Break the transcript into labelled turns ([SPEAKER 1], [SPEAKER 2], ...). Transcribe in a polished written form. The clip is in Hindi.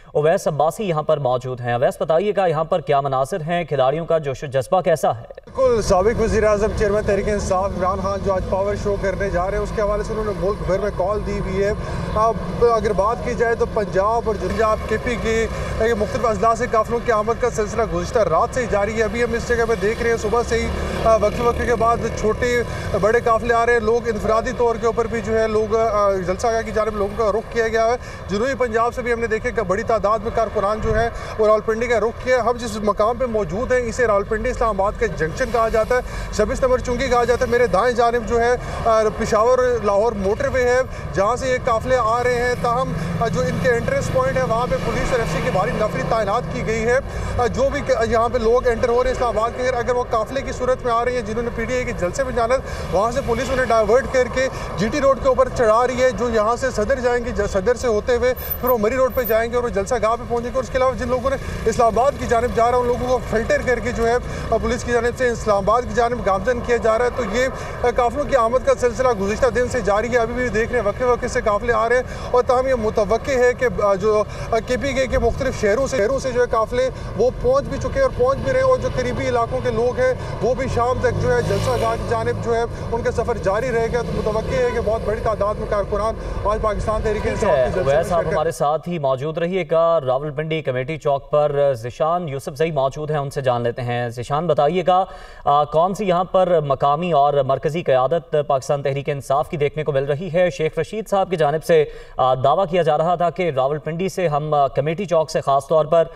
[SPEAKER 1] अवैस अब्बासी यहाँ पर मौजूद हैं। अवैस, बताइएगा यहाँ पर क्या मनासिर हैं, खिलाड़ियों का जोश जज्बा कैसा है?
[SPEAKER 2] बिल्कुल, साबिक वज़ीर-ए-आज़म चेयरमैन तहरीक इंसाफ इमरान खान जो आज पावर शो करने जा रहे हैं, उसके हवाले से उन्होंने मुल्क भर में कॉल दी हुई है। अब अगर बात की जाए तो पंजाब और पंजाब KP के मुख्तलिफ अजला से काफिलों की आमद का सिलसिला गुज़िश्ता रात से ही जारी है। अभी हम इस जगह पर देख रहे हैं, सुबह से ही वक्फे के बाद छोटे बड़े काफिले आ रहे हैं। लोग इनफरादी तौर के ऊपर भी जो है लोग जलसागाह की जानिब लोगों का रुख किया गया है। जनूबी पंजाब से भी हमने देखे कि बड़ी तादाद में कारकुनान जो है वो रावलपिंडी का रुख किया। हम जिस मकाम पर मौजूद हैं इसे रावलपिंडी इस्लामाबाद का जंक्शन कहा जाता है, 26 नंबर चुंगी कहा जाता है। मेरे दाएं जानिब जो है पेशावर लाहौर मोटरवे है, जहाँ से ये काफिले आ रहे हैं। ताहम जो इनके एंट्रेंस पॉइंट है वहाँ पे पुलिस और FC की भारी नफरी तैनात की गई है। जो भी यहाँ पे लोग एंटर हो रहे हैं इस्लामाबाद के, अगर वो काफिले की सूरत में आ रही है जिन्होंने PTI के जलसे में जाना, वहाँ से पुलिस उन्हें डाइवर्ट करके GT रोड के ऊपर चढ़ा रही है, जो यहाँ से सदर जाएंगे, सदर से होते हुए फिर वो मरी रोड पर जाएंगे और वो जलसा गाह पर पहुँचेंगे। और उसके अलावा जिन लोगों ने इस्लामाबाद की जानिब जा रहा है उन लोगों को फिल्टर करके जो है पुलिस की जानिब से इस्लामाबाद की जानिब गामजन किया जा रहा है। तो ये काफिलों की आमद का सिलसिला गुज़िश्ता दिन से जारी है। अभी भी देख रहे हैं वक्फे वक्फे से काफिले आ रहे हैं और ताहम ये मुतवक्के है कि जो KP के मुख्तलिफ शहरों से जो है काफिले वो पहुँच भी चुके हैं और पहुँच भी रहे हैं। और जो करीबी इलाकों के लोग हैं वो भी शाम तक जो है जलसा गाह की जानिब जो है उनका सफ़र जारी रहेगा। तो मुतवक्के है कि बहुत बड़ी तादाद में कारकुनान आज पाकिस्तान तहरीक इंसाफ
[SPEAKER 1] साहब हमारे साथ ही मौजूद रहिएगा। रावलपिंडी कमेटी चौक पर ज़िशान यूसुफज़ई मौजूद हैं, उनसे जान लेते हैं। ज़िशान, बताइएगा कौन सी यहाँ पर मकामी और मरकज़ी क़यादत पाकिस्तान तहरीक इंसाफ की देखने को मिल रही है? शेख रशीद साहब की जानिब से दावा किया जा रहा था कि रावलपिंडी से हम कमेटी चौक से ख़ास तौर पर